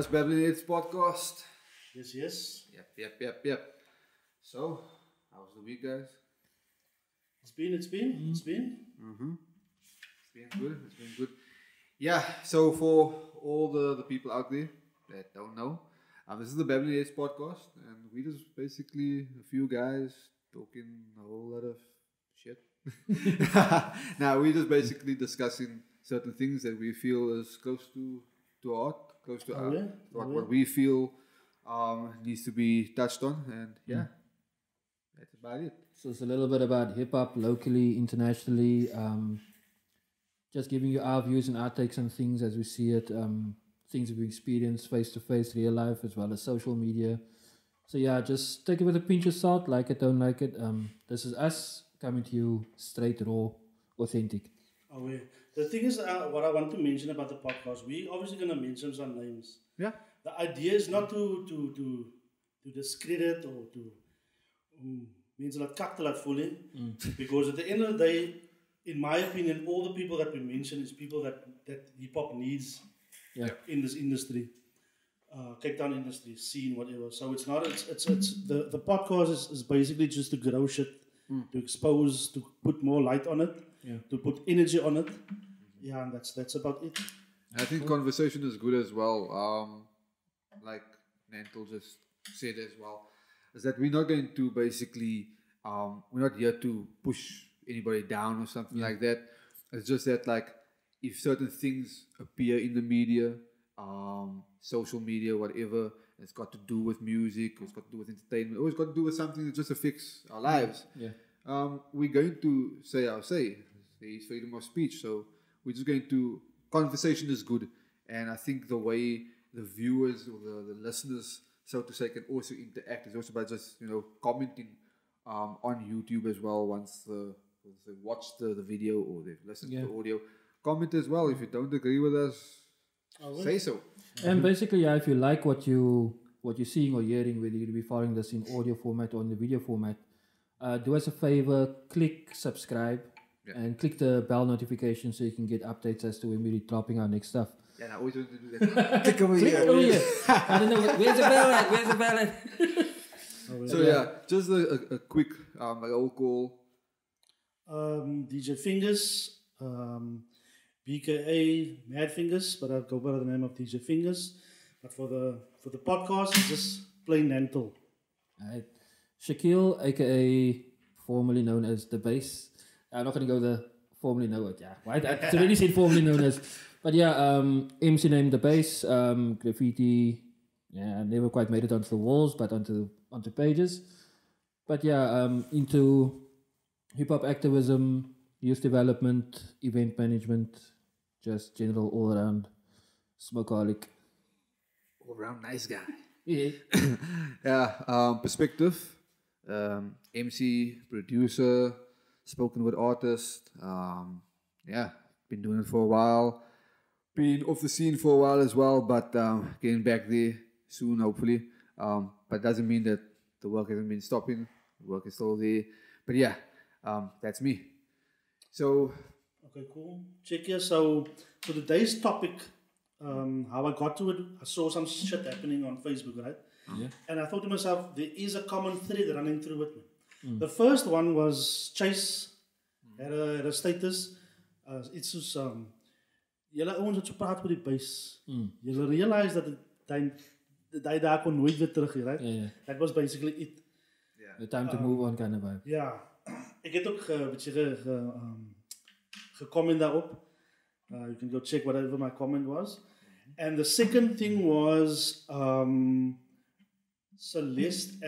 First Babbling podcast. Yes. Yep. So, how was the week, guys? It's been. It's been good. Yeah, so for all the people out there that don't know, this is the Babbling podcast, and we just basically a few guys talking a whole lot of shit. Now, we're just basically discussing certain things that we feel is close to our heart, close to what we feel needs to be touched on, and that's about it. So it's a little bit about hip hop locally, internationally, just giving you our views and our takes on things as we see it, things we experience face to face, real life, as well as social media. So yeah, just take it with a pinch of salt, like it, don't like it. This is us coming to you straight, raw, authentic. Oh, yeah. The thing is, what I want to mention about the podcast, we obviously going to mention some names. Yeah. The idea is not to discredit or to means a lot cut a lot fully, because at the end of the day, in my opinion, all the people that we mention is people that hip hop needs in this industry, Cape Town industry scene, whatever. So it's not. It's the podcast is basically just to grow shit, to expose, to put more light on it, to put energy on it. Yeah, and that's about it. I think conversation is good as well. Like Nantel just said as well, is that we're not going to basically, we're not here to push anybody down or something like that. It's just that, like, if certain things appear in the media, social media, whatever, it's got to do with music, it's got to do with entertainment, or it's got to do with something that just affects our lives. We're going to say our say. There's freedom of speech, so we're just going to, conversation is good, and I think the way the viewers or the listeners, so to say, can also interact is also by just, commenting on YouTube as well once they watch the video or they've listened to the audio. Comment as well. If you don't agree with us, say so. And basically, if you like what you're seeing or hearing, whether you'll be following this in audio format or in the video format, do us a favor, click subscribe and click the bell notification so you can get updates as to when we're dropping our next stuff. Yeah, I always want to do that. Click over here. I don't know, where's the bell at? Where's the bell at? So just a quick roll call. DJ Fingers, BKA Mad Fingers, but I'll go by the name of DJ Fingers. But for the podcast, it's just plain Nantel. Alright. Shaquille, aka formerly known as The Bass. I'm not going to go the formerly known. It's already said formerly known as. But MC named The Bass, graffiti. I never quite made it onto the walls, but onto pages. But into hip hop activism, youth development, event management, just general all around smokeaholic. All around nice guy. Yeah. Perspective, MC, producer, spoken word artist. Been doing it for a while. Been off the scene for a while as well, but getting back there soon, hopefully. But doesn't mean that the work hasn't been stopping. The work is still there. But that's me. So. Okay, cool. Check here. So today's topic, how I got to it, I saw some shit happening on Facebook, right? Yeah. And I thought to myself, there is a common thread running through it. The first one was Chase had a status. It's just julle ouens het so praat oor die buis. Julle realize dat hy daar kon nooit weer terug, right? That was basically it. The time to move on kind of vibe. Ja. Ek het ook gecomment daarop. You can go check whatever my comment was. And the second thing was Celeste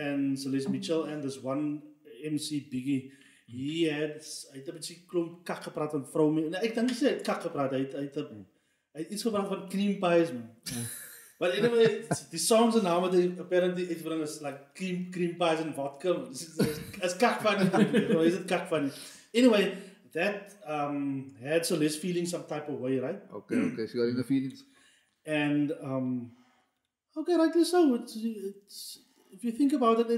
Mitchell and this one MC Biggie. Hy het 'n bietjie klomp kak gepraat van vroue. Nee, ek dink hy het kak gepraat. Hy het iets gepraat van cream pies, man. But anyway, the songs and now apparently everyone is like cream pies and vodka. It's kak funny. Is it kak funny? Anyway, that had Celeste feeling some type of way, right? Okay, she got in the feelings. And okay, rightly so. It's if you think about it,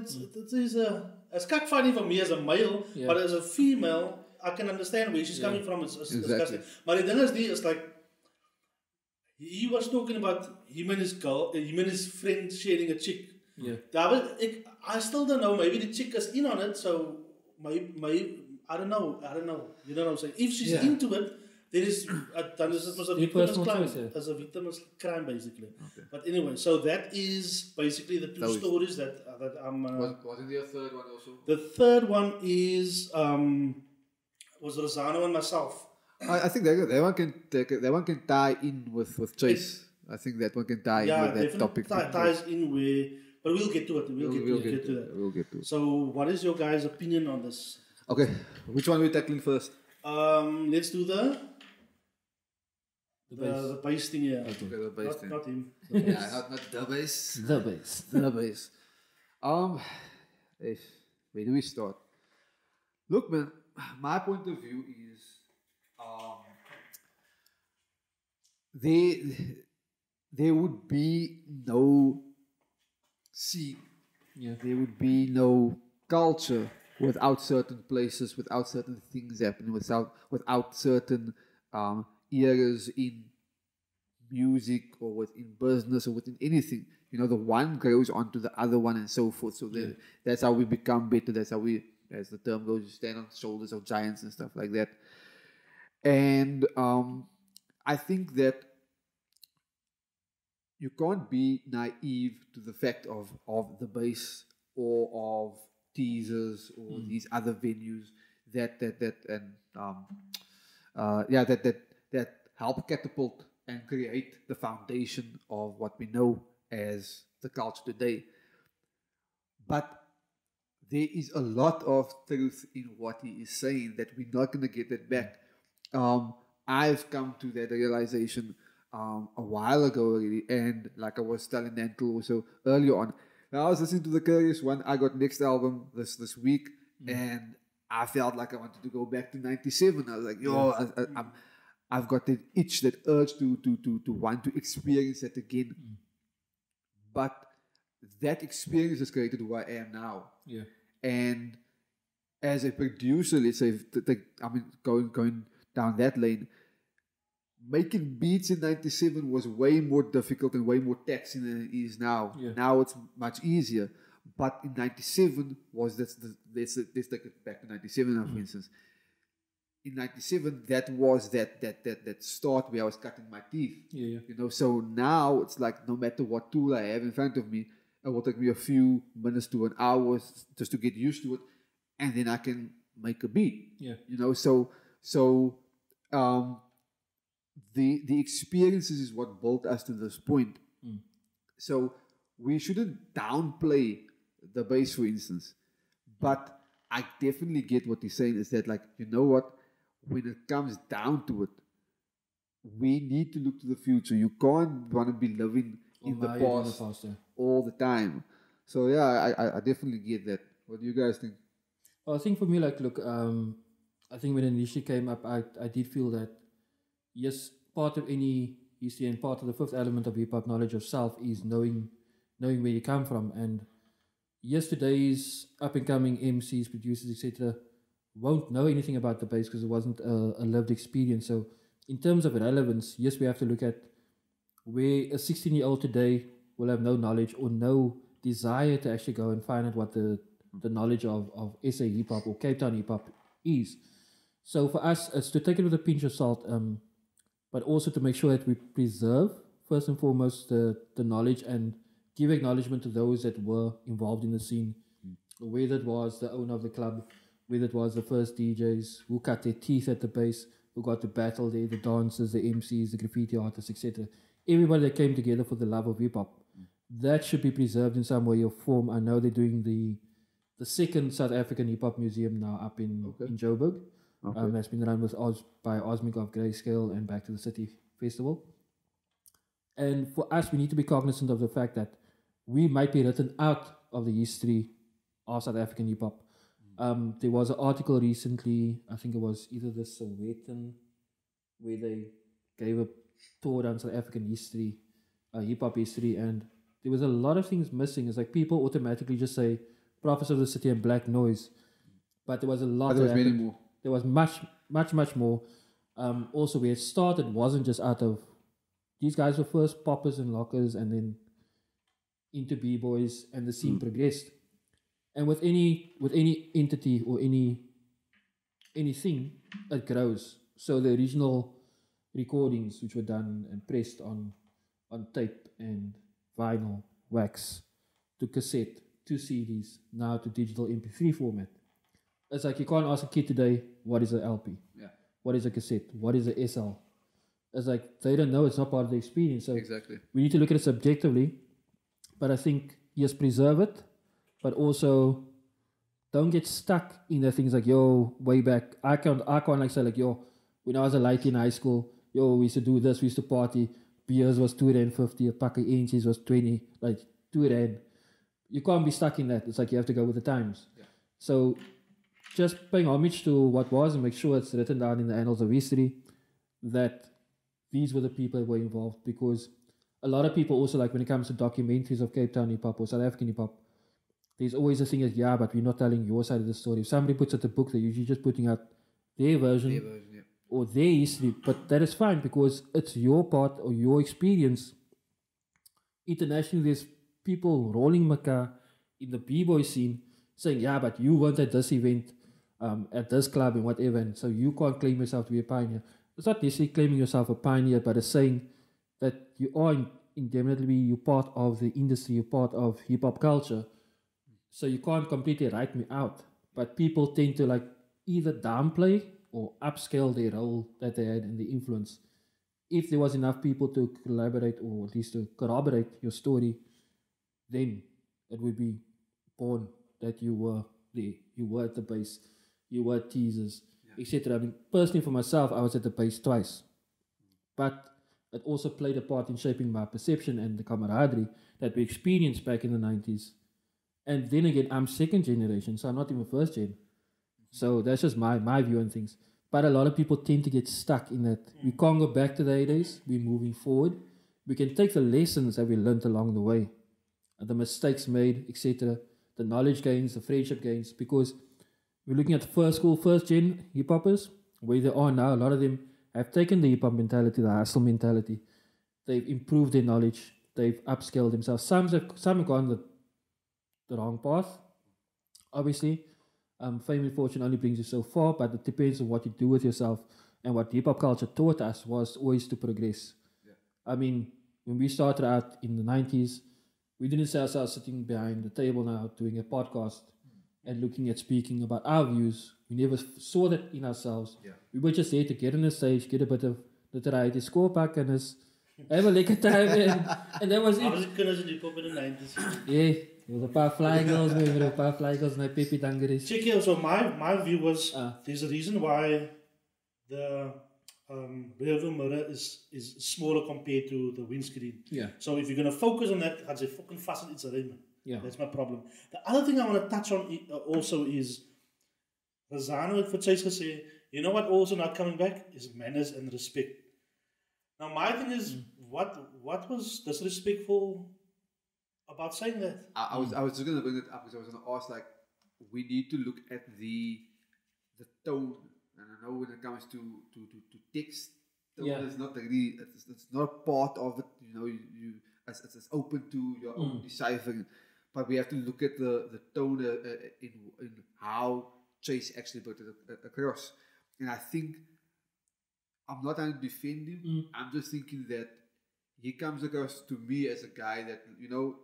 it's kak funny for me as a male, but as a female, I can understand where she's coming from. It's disgusting. But the thing is, it's like He was talking about him and his friend sharing a chick. Yeah. I still don't know. Maybe the chick is in on it, so maybe I don't know. You know what I'm saying? If she's into it, then it was a victimless crime. As a victimless crime, basically. Okay. But anyway, so that is basically the two stories that I'm. Wasn't there a third one also? The third one is was Rosano and myself. I think that one can tie in with Chase. I think that one can tie in with that topic. Ties in where, but we'll get to it. We'll get to that. We'll get to it. So, what is your guys' opinion on this? Okay, which one are we tackling first? Let's do the bass thing here. Okay, the bass thing. Not him. Yeah, not the bass. The bass. The bass. Where do we start? Look, man, my point of view is there would be no scene. Yeah. There would be no culture without certain places, without certain things happening, without certain eras in music or within business or within anything. You know, the one grows onto the other one and so forth. So that's how we become better. That's how we, as the term goes, you stand on the shoulders of giants and stuff like that. And I think that you can't be naive to the fact of the bass or of teasers or these other venues that help catapult and create the foundation of what we know as the culture today. But there is a lot of truth in what he is saying that we're not going to get that back. I've come to that realization a while ago already, and like I was telling Nantle also earlier on, I was listening to the Curious One. I got next album this week, and I felt like I wanted to go back to '97. I was like, I've got that itch, that urge to want to experience that again. But that experience has created who I am now. Yeah. And as a producer, let's say, going down that lane, making beats in '97 was way more difficult and way more taxing than it is now. Yeah. Now it's much easier. But in '97 let's take it back to '97 now, for instance. In '97, that was that start where I was cutting my teeth. Yeah. You know, so now it's like no matter what tool I have in front of me, it will take me a few minutes to an hour just to get used to it, and then I can make a beat. Yeah. You know, so the experiences is what built us to this point. So we shouldn't downplay the bass, for instance. But I definitely get what he's saying, is that, like, you know what, when it comes down to it, we need to look to the future. You can't want to be living in the past all the time. So yeah, I definitely get that. What do you guys think? Well, I think for me, like, look, I think when it initially came up, I did feel that, yes, part of any history and part of the fifth element of hip-hop knowledge of self is knowing where you come from. And yes, today's up-and-coming MCs, producers, etc., won't know anything about the bass because it wasn't a lived experience. So in terms of relevance, yes, we have to look at where a 16-year-old today will have no knowledge or no desire to actually go and find out what the knowledge of SA hip-hop or Cape Town hip-hop is. So for us, it's to take it with a pinch of salt, but also to make sure that we preserve, first and foremost, the knowledge and give acknowledgement to those that were involved in the scene, whether it was the owner of the club, whether it was the first DJs who cut their teeth at the bass, who got to battle there, the dancers, the MCs, the graffiti artists, etc. Everybody that came together for the love of hip-hop. That should be preserved in some way or form. I know they're doing the second South African hip-hop museum now up in Joburg. Okay. That's been run by Osmic of Grayscale and Back to the City Festival. And for us, we need to be cognizant of the fact that we might be written out of the history of South African hip-hop. There was an article recently, I think it was either the Sowetan, where they gave a tour down South African history, hip-hop history, and there was a lot of things missing. It's like people automatically just say Prophets of the City and Black Noise, but there was a lot. But there was many more. There was much more. Also, where it started wasn't just out of these guys were first poppers and lockers, and then into b-boys, and the scene progressed. And with any entity or anything, it grows. So the original recordings, which were done and pressed on tape and vinyl, wax, to cassette, to CDs, now to digital MP3 format. It's like you can't ask a kid today, what is an LP? Yeah. What is a cassette? What is a SL? It's like they don't know, it's not part of the experience. So Exactly. we need to look at it subjectively, but I think, yes, preserve it, but also don't get stuck in the things like, yo, way back. I can't like say like, yo, when I was a lady in high school, yo, we used to do this, we used to party. Beers was R2.50, a pack of inches was 20, like R2. You can't be stuck in that. It's like you have to go with the times. Yeah. So just paying homage to what was and make sure it's written down in the annals of history that these were the people that were involved, because a lot of people also, like when it comes to documentaries of Cape Town hip hop or South African hip hop, there's always a thing that, yeah, but we're not telling your side of the story. If somebody puts out a book, they're usually just putting out their version, Yeah. or their history, but that is fine because it's your part or your experience. Internationally, there's people rolling Maka in the b-boy scene saying, yeah, but you weren't at this event, at this club and whatever, and so you can't claim yourself to be a pioneer. It's not necessarily claiming yourself a pioneer, but it's saying that you are indefinitely, you're part of the industry, you're part of hip-hop culture. So you can't completely write me out. But people tend to like either downplay or upscale their role that they had and the influence. If there was enough people to collaborate or at least to corroborate your story, then it would be born that you were there, you were at the base, you were teasers, etc. I mean, personally for myself, I was at the base twice. But it also played a part in shaping my perception and the camaraderie that we experienced back in the 90s. And then again, I'm second generation, so I'm not even first gen. So that's just my view on things. But a lot of people tend to get stuck in that. We can't go back to the 80s. We're moving forward. We can take the lessons that we learned along the way, the mistakes made, etc., the knowledge gains, the friendship gains, because we're looking at the first school, first gen hip-hoppers, where they are now. A lot of them have taken the hip-hop mentality, the hustle mentality. They've improved their knowledge. They've upscaled themselves. Some have gone the wrong path, obviously. Fame and fortune only brings you so far, but it depends on what you do with yourself. And what hip-hop culture taught us was always to progress. Yeah. I mean, when we started out in the 90s, we didn't see ourselves sitting behind the table now doing a podcast and looking at speaking about our views. We never saw that in ourselves. Yeah. We were just there to get on the stage, get a bit of notoriety, score back, and have a lekker time. And that was it. I was kinders in hip-hop in the 90s. Yeah. There was a paar fly girls, a paar fly girls, and Pepe Dangaris. Check here, so my view was there's a reason why the rearview mirror is smaller compared to the windscreen. Yeah. So if you're going to focus on that, I'd say fucking fast it's a rim. Yeah. That's my problem. The other thing I want to touch on also is Razano had for say, you know what also not coming back is manners and respect. Now my thing is what was disrespectful about saying that? I was just going to bring it up because I was going to ask, like, we need to look at the tone. And I know when it comes to text, tone is not really, it's not a part of it, you know, it's open to your own deciphering. But we have to look at the tone in how Chase actually put it across. And I think, I'm not trying to defend him, I'm just thinking that he comes across to me as a guy that, you know,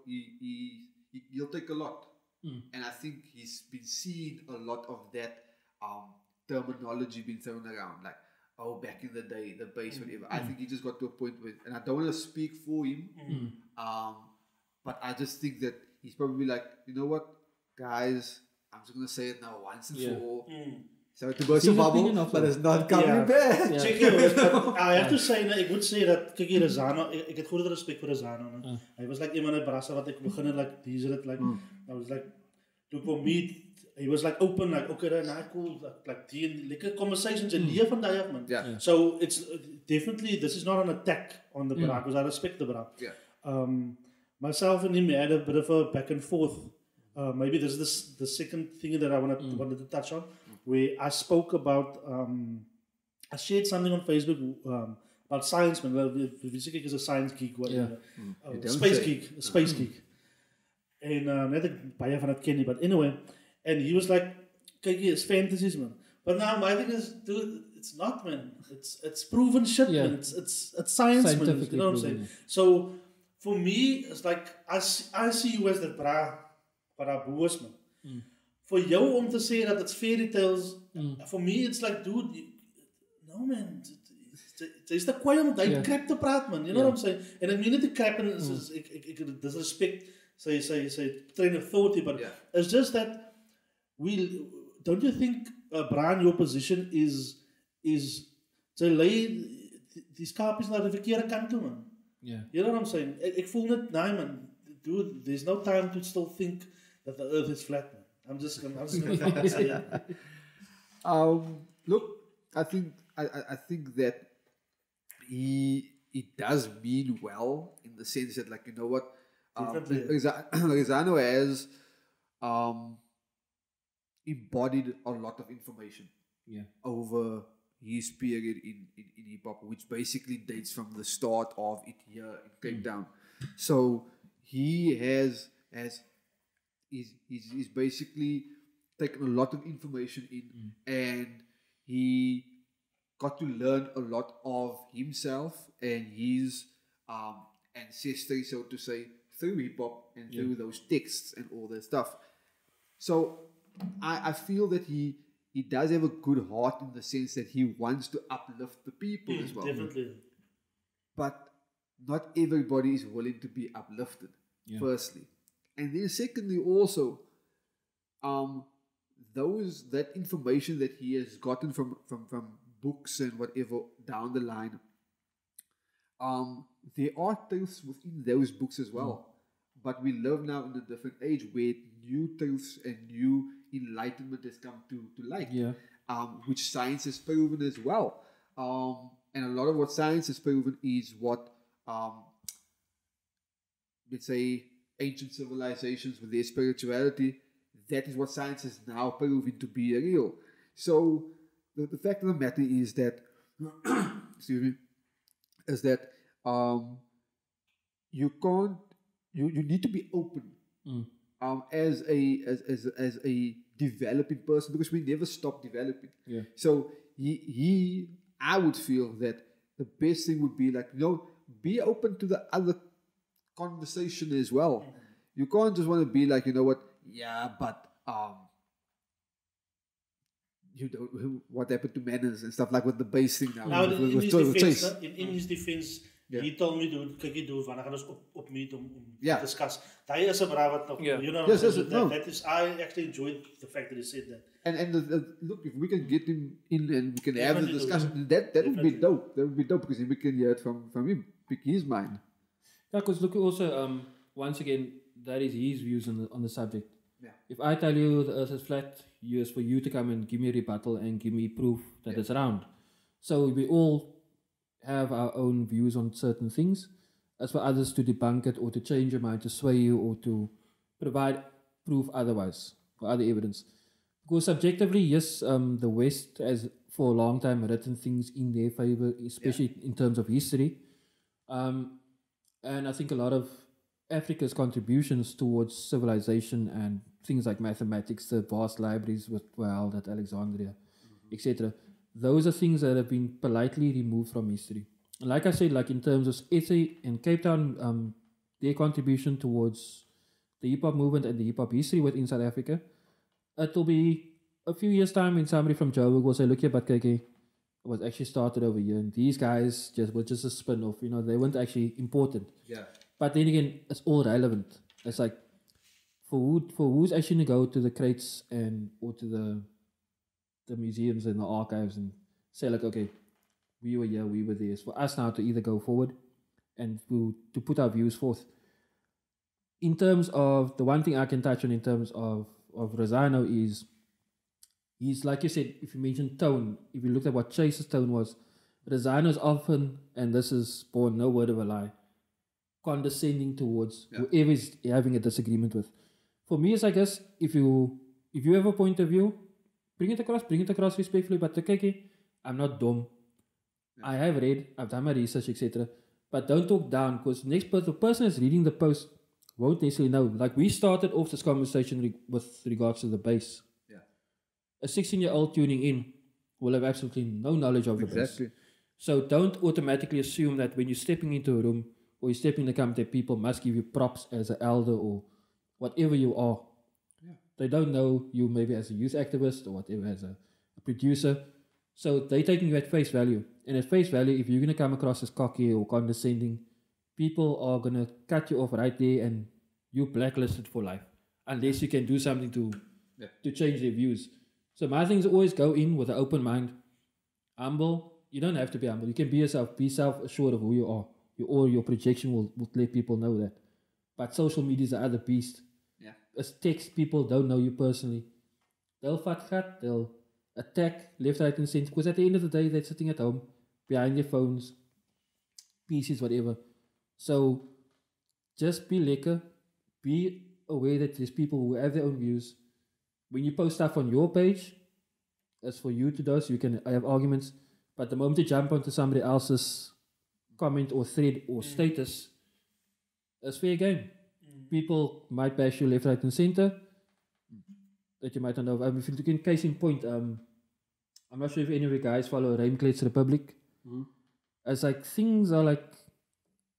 he'll take a lot. And I think he's been seeing a lot of that terminology being thrown around. Like, oh, back in the day, the bass, whatever. I think he just got to a point where, and I don't want to speak for him, but I just think that he's probably like, you know what, guys, I'm just going to say it now once and for all. So to burst a bubble, but it's not coming back. Yeah. Check it, but I have to say, I would say that, kijk hier, Razano, ik had goede respect voor Razano. Hij was like iemand in Brasa, wat ik beginnen, like, these it, like, I was like, to for me, he was like open, like, okay, nah, cool, like, like conversations and leer van die, man. Yeah. So it's definitely, this is not an attack on the Bra, because I respect the Bra. Yeah. Myself and him had a bit of a back and forth. Maybe this is the second thing that I wanted to touch on, where I spoke about, I shared something on Facebook about science, man. Well, Visik is a science geek, whatever. You don't Space say. geek, a space geek. En net ek baie van dat ken nie, but anyway. And he was like, kyk hier, it's fantasies, man. But now my thing is, dude, it's not, man. It's proven shit, man. It's science, man. You know what I'm saying? So for me, it's like I see you as the bra boos, man. For jou om te say that it's fairy tales, for me it's like, dude, no, man. It's the kwaai om daai crap te praat, man. You know what I'm saying? And I mean it to crap and ek disrespect say train of thought, but it's just that don't you think Brian, your position is to lay die skapies na die verkeerde kant toe, man. Yeah. You know what I'm saying? Ek voel net, nee, man, dude, there's no time to still think that the earth is flat, man. I'm just gonna say it. Look, I think that he does mean well in the sense that, like, you know what, Lozano has embodied a lot of information over his period in hip hop, which basically dates from the start of it here in Cape Town. So he has he's basically taken a lot of information in, and he got to learn a lot of himself and his ancestry, so to say, through hip hop and through those texts and all that stuff. So I feel that he does have a good heart in the sense that he wants to uplift the people as well. Definitely. But not everybody is willing to be uplifted, firstly. And then secondly also, that information that he has gotten from books and whatever down the line, there are truths within those books as well. But we live now in a different age where new truths and new enlightenment has come to light, which science has proven as well. And a lot of what science has proven is what, let's say, ancient civilizations with their spirituality, that is what science has now proven to be real. So the fact of the matter is that, excuse me, is that you need to be open as a developing person, because we never stop developing. So I would feel that the best thing would be, like, be open to the other conversation as well. You can't just want to be like, you know what, but you know what happened to manners and stuff, like with the base thing now. Now in his defense, he told me, dude, kyk jy doen, wanneer gaan ons op meet om te discuss. Daai is 'n braaf wat you know, that is, I actually enjoyed the fact that he said that. And look, if we can get him in and we can have the discussion, that would be dope. That would be dope, because we can hear it from him, pick his mind. Yeah, because look, also, once again, that is his views on the subject. If I tell you the earth is flat, it's for you to come and give me a rebuttal and give me proof that it's round. So we all have our own views on certain things. As for others to debunk it or to change your mind, to sway you, or to provide proof otherwise, or other evidence. Because subjectively, yes, the West has for a long time written things in their favor, especially in terms of history. And I think a lot of Africa's contributions towards civilization and things like mathematics, the vast libraries were held at Alexandria, etc. Those are things that have been politely removed from history. And like I said, like in terms of SA and Cape Town, their contribution towards the hip-hop movement and the hip-hop history within South Africa, it will be a few years' time when somebody from Joburg will say, look here, but KK, was actually started over here, and these guys were just a spin-off, they weren't actually important. But then again, it's all relevant. It's like, for who's actually going to go to the crates or to the museums and the archives and say, like, okay, we were here, we were there. It's for us now to either go forward and to put our views forth. In terms of, the one thing I can touch on in terms of Rosano is, he's, like you said, if you mention tone, if you looked at what Chase's tone was, Rosano is often, and this is born no word of a lie, condescending towards whoever is having a disagreement with. For me, it's, I guess, if you have a point of view, bring it across respectfully, but okay, I'm not dumb. I have read, I've done my research, etc. But don't talk down because the person that's reading the post won't necessarily know. Like we started off this conversation with regards to the bass. Yeah. A 16-year-old tuning in will have absolutely no knowledge of the bass. Exactly. So don't automatically assume that when you're stepping into a room or you're stepping in the company, people must give you props as an elder or whatever you are. Yeah. They don't know you maybe as a youth activist or whatever, as a producer. So they're taking you at face value. And at face value, if you're going to come across as cocky or condescending, people are going to cut you off right there and you're blacklisted for life. Unless you can do something to change their views. So my thing is always go in with an open mind. Humble. You don't have to be humble. You can be yourself. Be self-assured of who you are. Your projection will let people know that. But social media is the other beast. Yeah. As text, people don't know you personally. They'll cut, they'll attack left, right, and center. Because at the end of the day, they're sitting at home, behind their phones, PCs, whatever. So just be lekker. Be aware that there's people who have their own views. When you post stuff on your page, that's for you to do, so you can have arguments. But the moment you jump onto somebody else's comment or thread or status, it's fair game. People might bash you left, right, and center that you might not know. If you look in case in point, I'm not sure if any of you guys follow Rijmklets Republic. It's like things are like,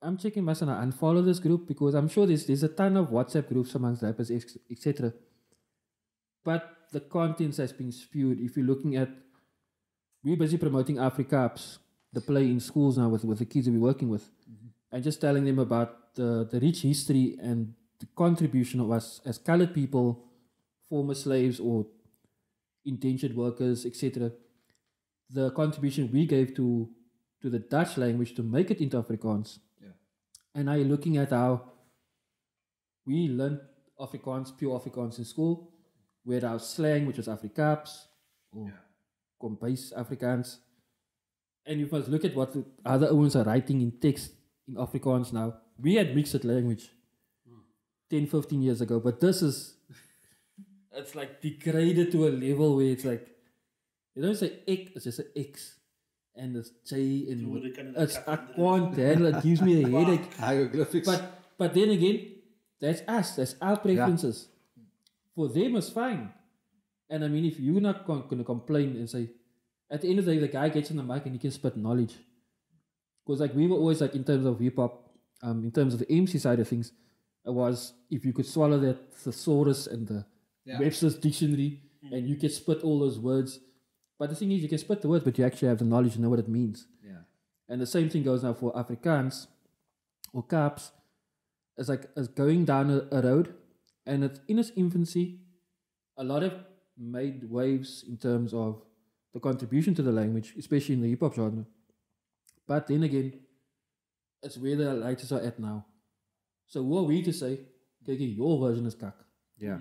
I'm checking myself and I unfollow this group because I'm sure there's a ton of WhatsApp groups amongst rappers, etc. But the contents that's being spewed, if you're looking at, we're busy promoting AfriCups, the play in schools now with the kids that we're working with, and just telling them about the rich history and the contribution of us as colored people, former slaves or indentured workers, etc. The contribution we gave to the Dutch language to make it into Afrikaans. Yeah. And now you're looking at how we learned Afrikaans, pure Afrikaans in school, where our slang, which was Afrikaans, or Kombuis Afrikaans. And you must look at what the other ones are writing in text in Afrikaans now. We had mixed language 10, 15 years ago, but this is, it's like degraded to a level where it's like, you don't say ek, it's just an X. And it's J, and it's, I can't handle it, gives me a headache. Hieroglyphics. But then again, that's us, that's our preferences. For them, it's fine. And I mean, if you're not going to complain and say, at the end of the day, the guy gets on the mic and he can spit knowledge. Because like we were always like, in terms of hip hop, in terms of the MC side of things, it was if you could swallow that thesaurus and the Webster's dictionary and you could spit all those words. But the thing is, you can spit the words, but you actually have the knowledge and know what it means. Yeah. And the same thing goes now for Afrikaans or Kaps. It's like it's going down a road, and it's in its infancy. A lot have made waves in terms of the contribution to the language, especially in the hip hop genre. But then again, it's where the writers are at now. So who are we to say, okay, your version is kak? Yeah.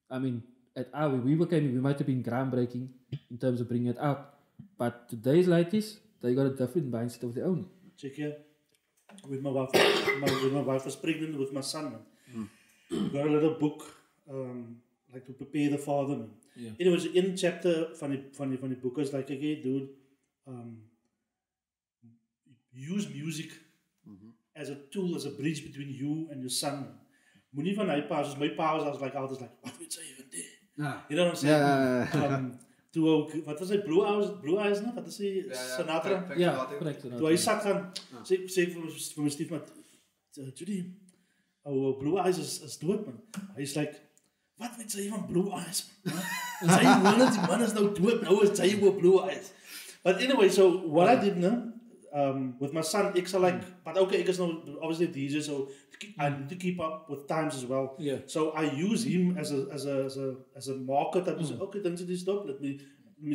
I mean, at our we might have been groundbreaking in terms of bringing it out. But today's ladies, they got a different mindset of their own. Check here. With my wife was pregnant with my son, man. We got a little book, like to prepare the father, man. Yeah. It was in chapter van die boek is like, okay, dude, use music as a tool, as a bridge between you and your son, man. Moenie van hy pa, soos my pa was like always like, what weet jy van dit? You know what I'm saying? Toe ook, wat was hy, Blue Eyes, no? Wat is hy, Sinatra? Ja, correct. Toe hy sat gaan, sê vir my stiefmaat, Judy, Blue Eyes is dood, man. Hy's like, wat weet jy van Blue Eyes, man? Sy man is nou dood, nou is hy oor Blue Eyes. But anyway, so what I did, no? With my son, ek like, but okay, ek is now obviously a DJ, so I need to keep up with times as well. Yeah. So I use him as a marker that is okay, then this stop. Let me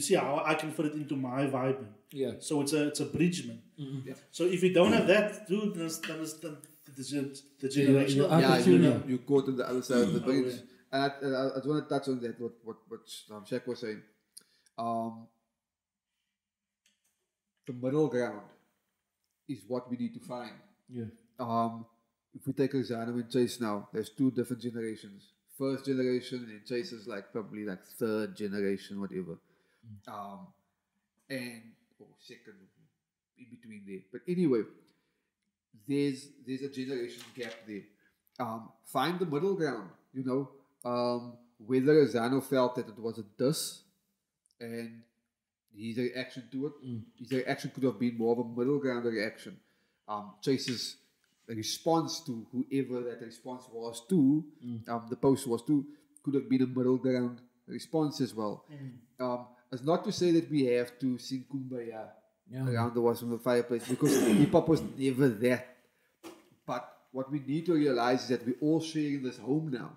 see how I can fit it into my vibe. Yeah. So it's a bridge, man. Yeah. So if you don't have that, dude, then it's the generation. You go to the other side of the bridge. And I just want to touch on that. What Shaq was saying. The middle ground is what we need to find. Yeah. If we take Xano and Chase now, there's two different generations. First generation, and Chase is like probably like third generation, whatever. And second, in between there. But anyway, there's a generation gap there. Find the middle ground, whether Zano felt that it was a diss and his reaction to it, his reaction could have been more of a middle ground reaction. Chase's response to whoever that response was to, the post was to, could have been a middle ground response as well. It's not to say that we have to sing Kumbaya around the walls from the fireplace, because hip hop was never that. But what we need to realize is that we're all sharing this home now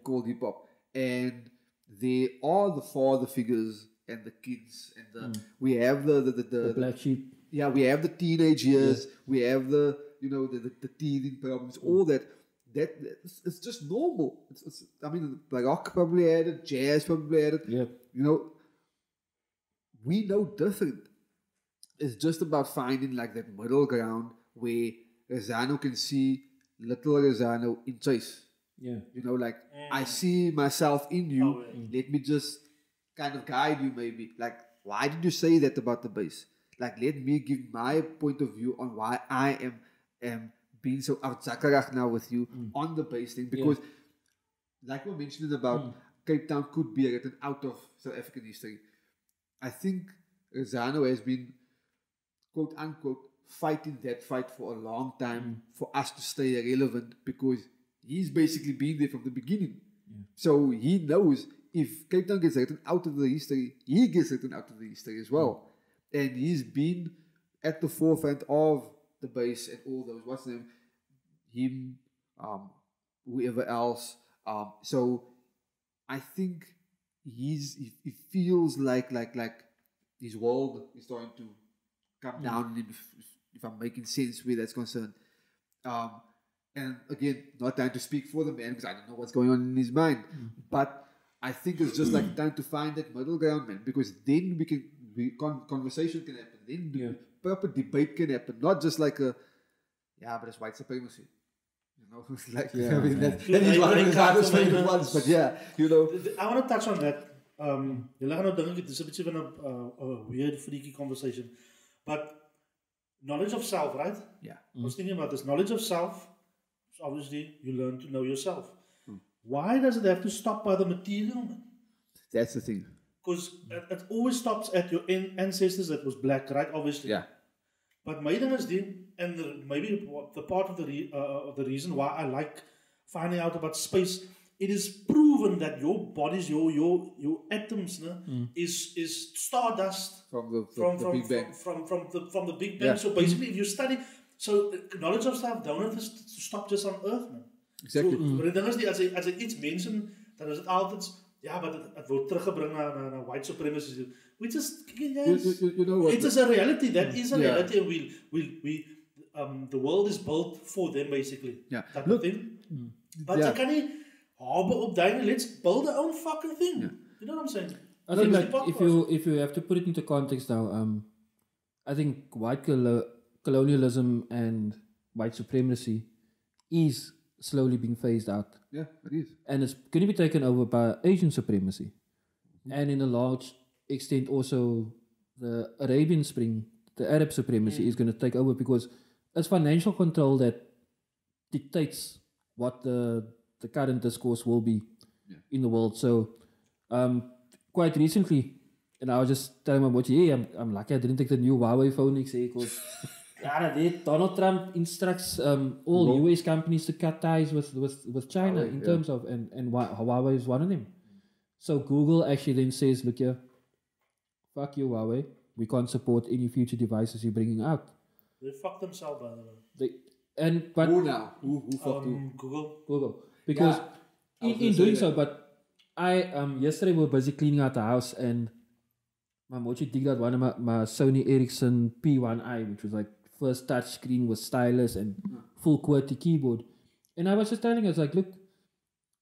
called hip hop, and there are the father figures and the kids and we have the black sheep. Yeah, we have the teenage years, we have the the teething problems, all that. It's just normal. I mean, rock probably had it, jazz probably had it. Yeah. We know different. It's just about finding like that middle ground where Rezano can see little Rezano in Chase. Yeah. I see myself in you. Let me just kind of guide you, maybe. Like, why did you say that about the bass? Like, let me give my point of view on why I am being so outzakkerag now with you on the bass thing. Because, like we mentioned about Cape Town could be written out of South African history. I think Rezano has been, quote unquote, fighting that fight for a long time for us to stay relevant, because he's basically been there from the beginning. So he knows if Cape Town gets written out of the history, he gets written out of the history as well. And he's been at the forefront of the bass and all those, what's the name? Him, whoever else. So I think he feels like his world is starting to come down, if I'm making sense where that's concerned. And again, not trying to speak for the man, because I don't know what's going on in his mind. But I think it's just like time to find that middle ground, man, because then conversation can happen. Then proper debate can happen, not just like but it's white supremacy. It's like, I mean, that is one of his hardest favorite ones, but I want to touch on that. This is a bit of a weird, freaky conversation. But knowledge of self, right? Yeah. I was thinking about this. Knowledge of self, so obviously you learn to know yourself. Why does it have to stop by the material, man? That's the thing. Because it always stops at your ancestors that was black, right? Obviously. Yeah. But my thing is maybe the part of the reason why I like finding out about space, it is proven that your bodies, your atoms, is stardust from the Big Bang. From the Big Bang. So basically, if you study, so knowledge of self don't have to stop just on Earth, man. Exactly. Maar dan is die as hy iets mention, dan is dit altyd but het word teruggebring na white supremacy. We just guys, it is a reality. That is a reality, and we the world is built for them basically. Yeah. That thing. But you can nie habe op daai, let's build our own fucking thing. Yeah. You know what I'm saying? I think if you have to put it into context now, I think white colonialism and white supremacy is slowly being phased out. Yeah, it is. And it's going to be taken over by Asian supremacy. And in a large extent also the Arabian Spring, the Arab supremacy is going to take over, because it's financial control that dictates what the current discourse will be in the world. So quite recently, and I was just telling my watch, I'm lucky I didn't take the new Huawei phone, because Donald Trump instructs all US companies to cut ties with China in terms of, and Huawei is one of them. So Google actually then says, look here, fuck you, Huawei. We can't support any future devices you're bringing out. They fucked themselves, by the way. Who now? Who fucked who? Google. Because in doing so, but I yesterday we were busy cleaning out the house, and my mochi digged out one of my Sony Ericsson P1i, which was like first touch screen with stylus and full QWERTY keyboard. And I was just telling us, like, look,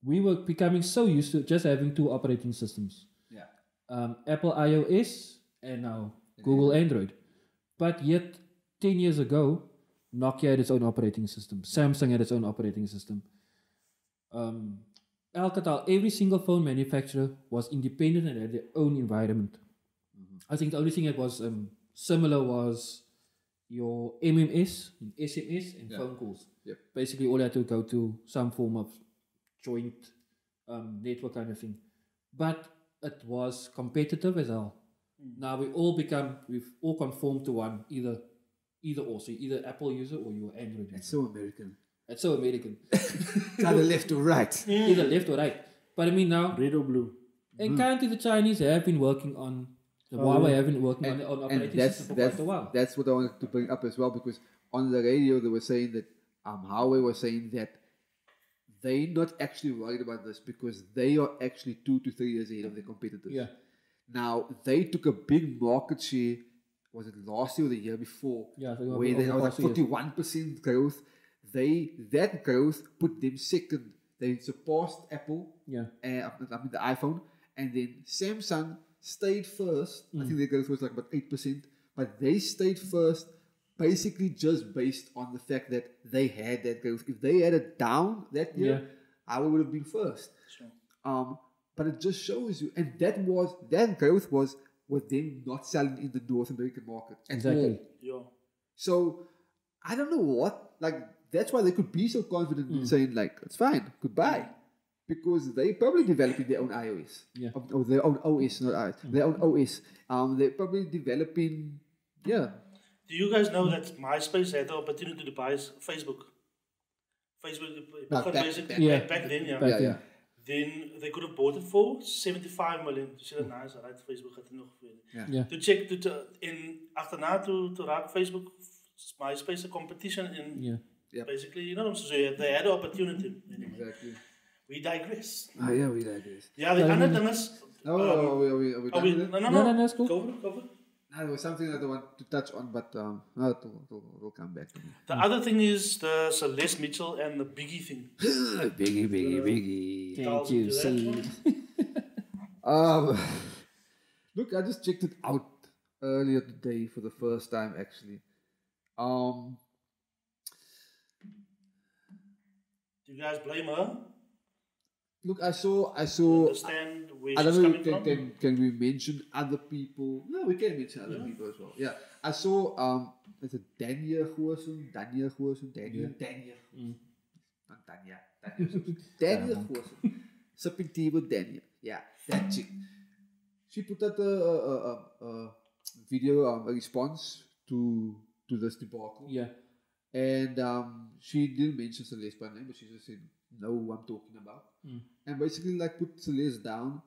we were becoming so used to just having two operating systems. Yeah. Apple iOS and now Google Android. But yet 10 years ago, Nokia had its own operating system. Samsung had its own operating system. Alcatel, every single phone manufacturer was independent and had their own environment. I think the only thing that was similar was your MMS, SMS, and Yeah. phone calls. Yep. Basically, all had to go to some form of joint network kind of thing. But it was competitive as hell. Now we've all conformed to one, either or. So you're either Apple user or you're Android user. It's so American. It's so American. Either left or right. Either left or right. But I mean now, Red or blue. and currently the Chinese have been working on, the Huawei have been working on operating system for quite a while. That's what I wanted to bring up as well, because on the radio they were saying that Huawei was saying that they're not actually worried about this because they are actually 2 to 3 years ahead of their competitors. Yeah. Now they took a big market share. Was it last year or the year before? Yeah, so where they had like 41% growth. That growth put them second. They surpassed Apple. Yeah. The iPhone, and then Samsung stayed first. I think their growth was like about 8%, but they stayed first basically just based on the fact that they had that growth. If they had it down that year, I would have been first. Sure. But it just shows you, and that growth was with them not selling in the North American market at Exactly. all. Yeah. So I don't know what, like, that's why they could be so confident in saying like, it's fine, goodbye. Because they probably developing their own iOS. Yeah. Or their own OS, not iOS. Their own OS. They're probably developing, Do you guys know that MySpace had the opportunity to buy Facebook? Back Back then, yeah. Back yeah. Then they could have bought it for 75 million. Dus is nice, right? Facebook gaat er nog veel. Yeah. To check, achterna to raak Facebook, MySpace a competition in basically, you know what I'm saying? They had the opportunity. Anyway. Exactly. We digress. Yeah, we like this. Yeah, the other thing is... Are we done with it? No, it's cool. Go for it. There was something that I want to touch on, but it'll come back to me. The other thing is the Celeste Mitchell and the Biggie thing. Biggie. Thank you, see. Look, I just checked it out earlier today for the first time, actually. Do you guys blame her? Look, I saw. Understand where I she's don't know. coming from? Can we mention other people? No, we can mention other people as well. Yeah, I saw. There's a Dania Goosen. Not Dania Goosen. Subjective Dania. Yeah, that chick. She put out a video, a response to this debacle. Yeah. And she didn't mention Celeste by name, but she just said, know who I'm talking about. And basically like put Celeste down.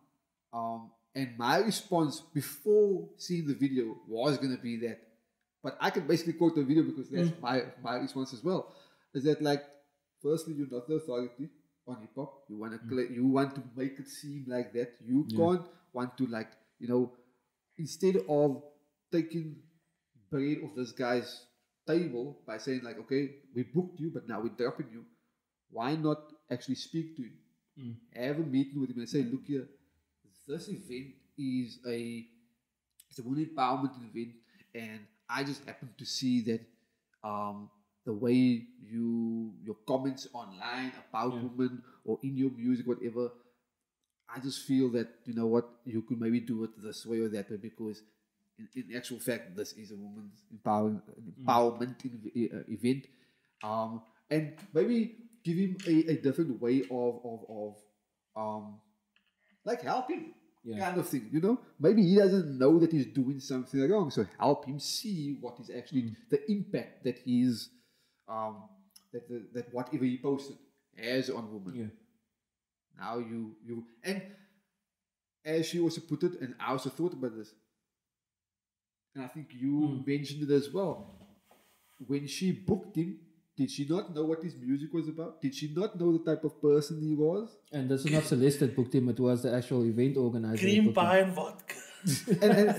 And my response before seeing the video was going to be that, but I can basically quote the video because that's my response as well, is that like, firstly, you're not the authority on hip hop. You want to make it seem like that. You can't want to like, instead of taking bread off this guy's table by saying like, okay, we booked you, but now we're dropping you. Why not actually speak to him? Have a meeting with him and say, look here, this event is it's a women empowerment event, and I just happen to see that the way your comments online about women or in your music, whatever, I just feel that, you know what, you could maybe do it this way or that way, because in actual fact, this is a women's empowerment event. And maybe give him a different way of like help him, kind of thing, Maybe he doesn't know that he's doing something wrong, so help him see what is actually the impact that he's, that whatever he posted has on women. Yeah. Now you and as she also put it, and I also thought about this, and I think you mentioned it as well. When she booked him, did she not know what his music was about? Did she not know the type of person he was? And this is not Celeste that booked him, it was the actual event organizer. Cream pie and vodka. and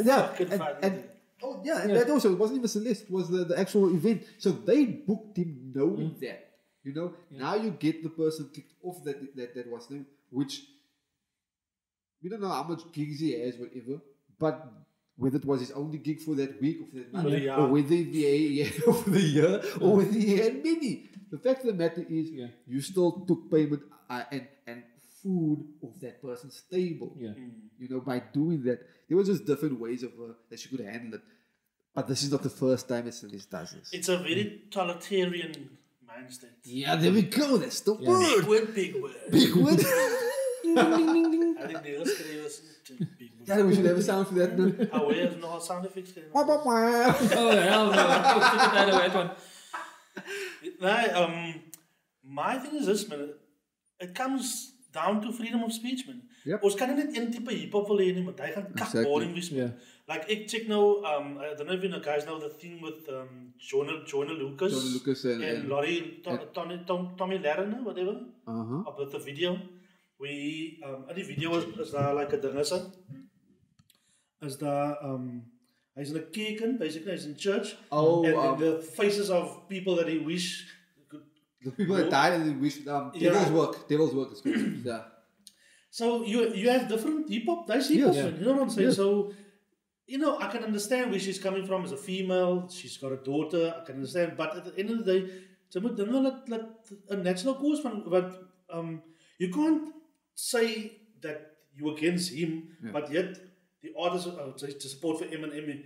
that also, it wasn't even Celeste, it was the actual event. So they booked him knowing that. Now you get the person kicked off that was name, which we don't know how much gigs he has, whatever, but whether it was his only gig for that week or for that month, or whether he had over the year, or whether he had many. The fact of the matter is, you still took payment and food of that person's table. By doing that, there was just different ways of that she could handle it. But this is not the first time this does this. It's a very totalitarian mindset. Yeah, there we go. That's the Big word. word, big word. Big word. I think they was big word. Yeah, we should have a sound for that. No? How we have no sound effects. Oh, hell no. Oh, stick it that away, one. Nee, my thing is this, man. It comes down to freedom of speech, man. Yep. Ons kan nie net een type hip-hop wil hê nie, want hy gaan kak Exactly. boring wees, man. Yeah. Like, ek check nou, I don't know if you know, guys know the thing with Jonah Lucas. Jonah Lucas and Laurie, Tommy Lerner, whatever. Uh-huh. Up with the video. We, in die video is daar like 'n ding is daar, hy's in 'n kerk, basically, hy's in church. Oh, and the faces of people that he wish could. the people that died and they wish devil's work is good. Yeah. So you have different hip hop. That's hip hop, Yes. you know what I'm saying? Yes. So, you know, I can understand where she's coming from as a female. She's got a daughter. I can understand, but at the end of the day, sy moet dinge laat 'n natural course van wat you can't say that you against him, but yet the artists to support for Eminem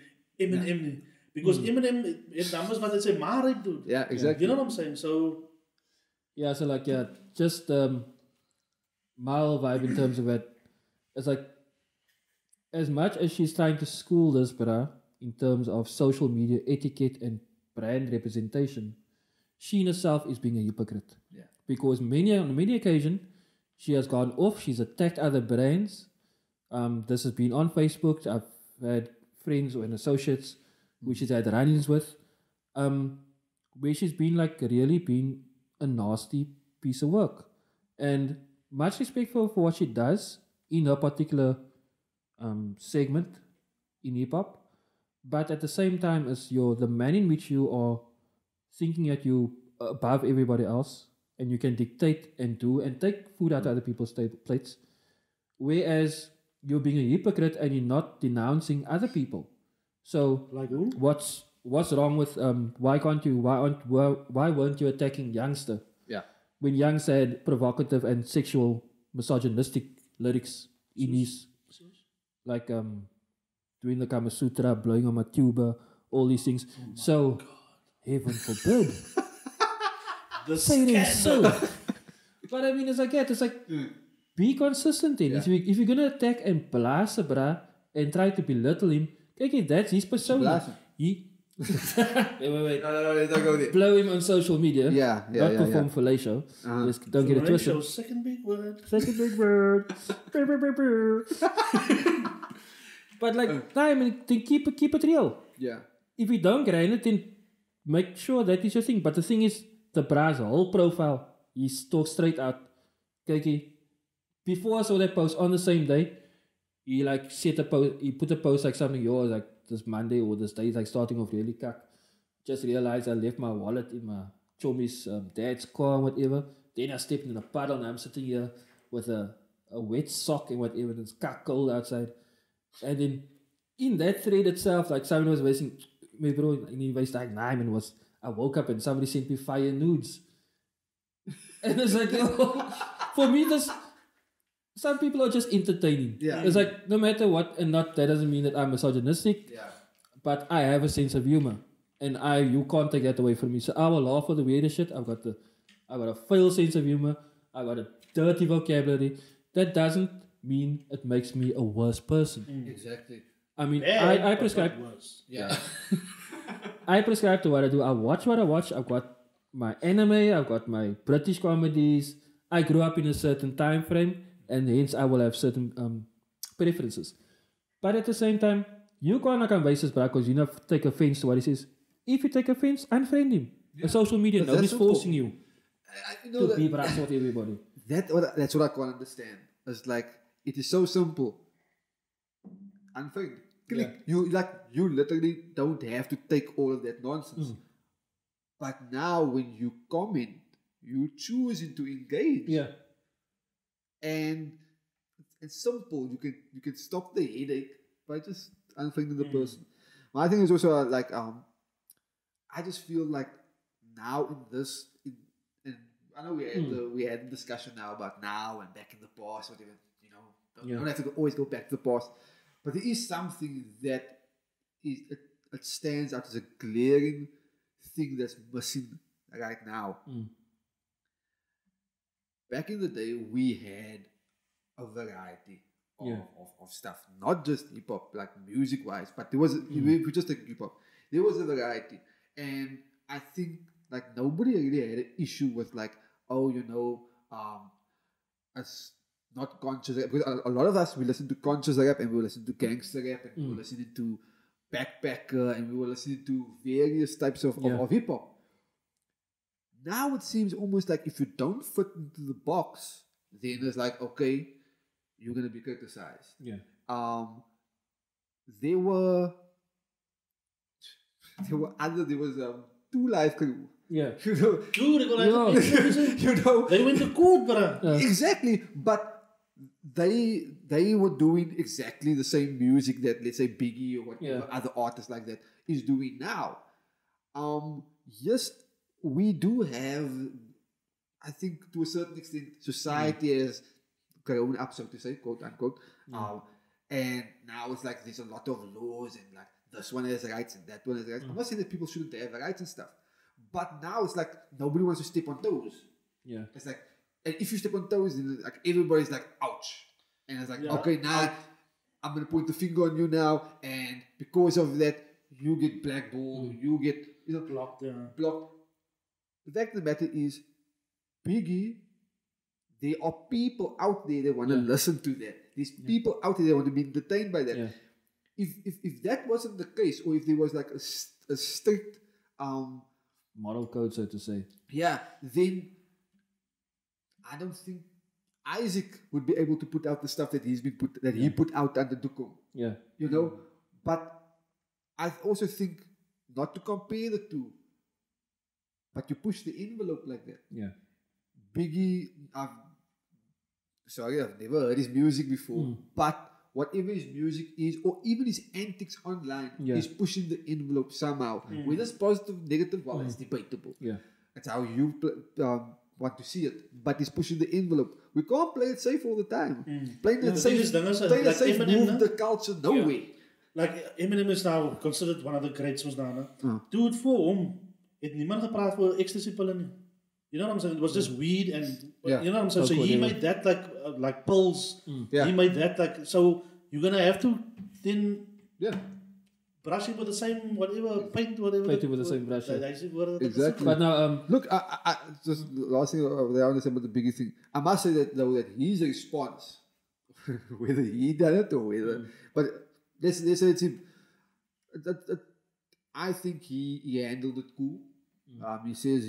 because Eminem het numbers wat hy sê maar hy doen. Yeah, exactly. You know what I'm saying? So Yeah, so like, yeah, just my whole vibe in terms of it, it's like, as much as she's trying to school this bruh in terms of social media etiquette and brand representation, she in herself is being a hypocrite. Yeah. Because on many occasions, she has gone off, she's attacked other brands. This has been on Facebook. I've had friends and associates who she's had run-ins with, where she's been like really been a nasty piece of work. And much respect for what she does in her particular segment in hip hop, but at the same time as you're the man in which you are thinking that you above everybody else and you can dictate and do and take food out of other people's plates, whereas you're being a hypocrite and you're not denouncing other people. So like who? what's wrong with why weren't you attacking Youngster? Yeah. When Youngster had provocative and sexual misogynistic lyrics in his like doing the Kama Sutra, blowing on my tuba, all these things. So heaven forbid. Say it ain't so. But I mean, it's like be consistent in. Yeah. If you're gonna attack and blast a bra and try to belittle him, okay, that's his persona. Blast him. Wait. No, don't go there. Blow him on social media. Yeah, Not perform for show. Just don't get it twisted. Second big word. Second big word. Brr, brr, brr, brr. But like, no, I mean, then keep it real. Yeah. If you don't grind it, then make sure that is your thing. But the thing is, the bra's whole profile, he talks straight out. Kykie, before I saw that post on the same day, he like set a post, he put a post like something, like this Monday or this day is like starting off really cuck. Just realized I left my wallet in my chommy's dad's car and whatever. Then I stepped in a puddle and I'm sitting here with a wet sock and whatever, and it's cuck cold outside. And then in that thread itself, like someone was wasting me, bro, and he was like, nah, man, I woke up and somebody sent me fire nudes. And it's like, for me, some people are just entertaining. Yeah. It's like, no matter what, and that doesn't mean that I'm misogynistic, but I have a sense of humor. And you can't take that away from me. So I will laugh for the weirdest shit. I've got a fail sense of humor. I've got a dirty vocabulary. That doesn't mean it makes me a worse person. Exactly. I mean, Bad, I but prescribe. not worse. Yeah. I prescribe to what I do. I watch what I watch. I've got my anime. I've got my British comedies. I grew up in a certain time frame, and hence I will have certain preferences. But at the same time, you can't come basis, because you not take offense to what he says. If you take offense, unfriend him. On social media, That's nobody's simple. forcing you to be that, brass with everybody. that's what I can't understand. It's like, it is so simple. Unfriend. Click. You literally don't have to take all of that nonsense. But now when you comment, you choosing to engage. Yeah. And it's simple. You can stop the headache by just unfriending the person. My thing is also like I just feel like now in I know we had a discussion now about now and back in the past, whatever, you don't have to always go back to the past. But there is something that is it stands out as a glaring thing that's missing right now. Back in the day, we had a variety of stuff, not just hip hop, like music wise, but there was, if we just take hip hop, there was a variety. And I think like nobody really had an issue with like, oh, us not conscious rap. Because a lot of us, we listen to conscious rap and we listen to gangster rap and we were listening to backpacker and we were listening to various types of hip hop. Now it seems almost like if you don't fit into the box, then it's like, okay, you're gonna be criticized. Yeah. There was Two Live Crew. Yeah. Dude, they went to court, bro. Exactly, but they were doing exactly the same music that, let's say, Biggie or whatever other artists like that is doing now. Yes, we do have, I think to a certain extent, society has grown up, so to say, quote unquote. And now it's like there's a lot of laws and like this one has rights and that one has rights. I'm not saying that people shouldn't have rights and stuff, but now it's like nobody wants to step on toes. Yeah. It's like, and if you step on toes, then like everybody's like, ouch. And it's like, okay, now I'm going to point the finger on you now. And because of that, you get blackballed, you get, blocked. Blocked. The fact of the matter is, Biggie, there are people out there that want to listen to that. There's people out there that want to be entertained by that. Yeah. If that wasn't the case, or if there was like a strict moral code, so to say, then I don't think Isaac would be able to put out the stuff that he put out under Dukum. Yeah. But I also think not to compare the two, but you push the envelope like that. Yeah. Biggie, I've never heard his music before, but whatever his music is, or even his antics online, he's pushing the envelope somehow. Whether it's positive, negative, well, it's debatable. Yeah. That's how you want to see it. But he's pushing the envelope. We can't play it safe all the time. Playing it safe, move the culture nowhere. Yeah. Like Eminem is now considered one of the greats was now. Do it for him. Het niemand gepraat voor ecstasy pillen nie. You know what I'm saying? It was just weed and you know what I'm saying? So he made that like pills. He made that like, so you're gonna have to then brush it with the same paint whatever. Paint it with the same brush. Exactly. But now, look, I just the last thing I understand about the biggest thing. I must say that though that his response, whether he done it or whether, but let's say it's him. I think he handled it cool. He says,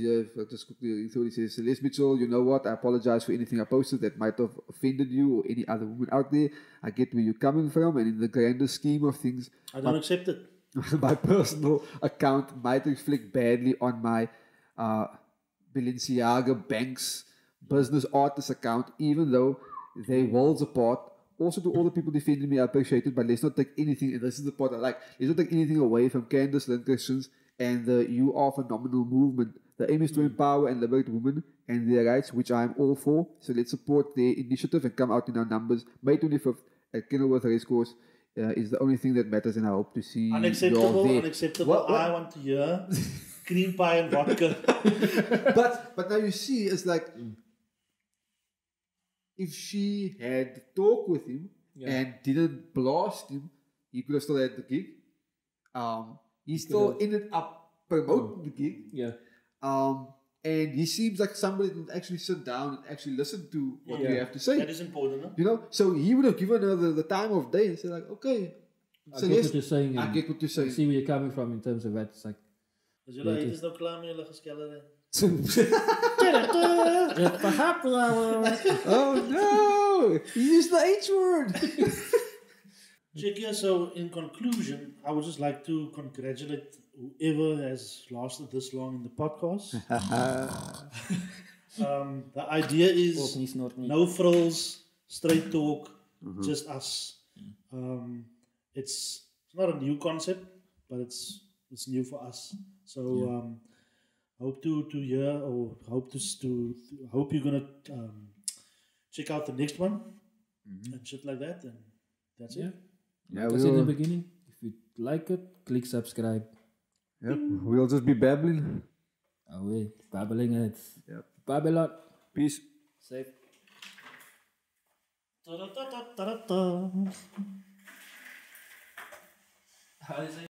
just quickly, he says, Celeste Mitchell, you know what? I apologize for anything I posted that might have offended you or any other woman out there. I get where you're coming from, and in the grander scheme of things, I don't accept it. My personal account might reflect badly on my Balenciaga Banks business artist account, even though they worlds apart. Also, to all the people defending me, I appreciate it, but let's not take anything, and this is the part I like, let's not take anything away from Candace Lynn Christians and the You Are Phenomenal movement. The aim is to empower and liberate women and their rights, which I am all for. So let's support their initiative and come out in our numbers. May 25th at Kenilworth Racecourse is the only thing that matters, and I hope to see you all there. Unacceptable. What? I want to hear cream pie and vodka. but now you see, it's like if she had talked with him and didn't blast him, he could have still had the gig. He still ended up promoting the gig. Yeah. And he seems like somebody that would actually sit down and actually listen to what you have to say. That is important, no? You know? So he would have given her the time of day and said like, okay. I get what you're saying. I get what you're saying. I see where you're coming from in terms of that. It's like... Is jullie haters nou klaar met jullie geskelder? Oh no! He used the H word! Check here, so in conclusion, I would just like to congratulate whoever has lasted this long in the podcast. The idea is no frills, straight talk, just us. It's not a new concept, but it's new for us. So hope to hear, or hope you're gonna check out the next one and shit like that, and that's it. Yeah, like I said in the beginning, you like it, click subscribe. Yep. We'll just be babbling. Oh wait, babbling it. Yep. Babylon. Peace. Safe. Ta-da-ta-ta-ta-ta. How is it?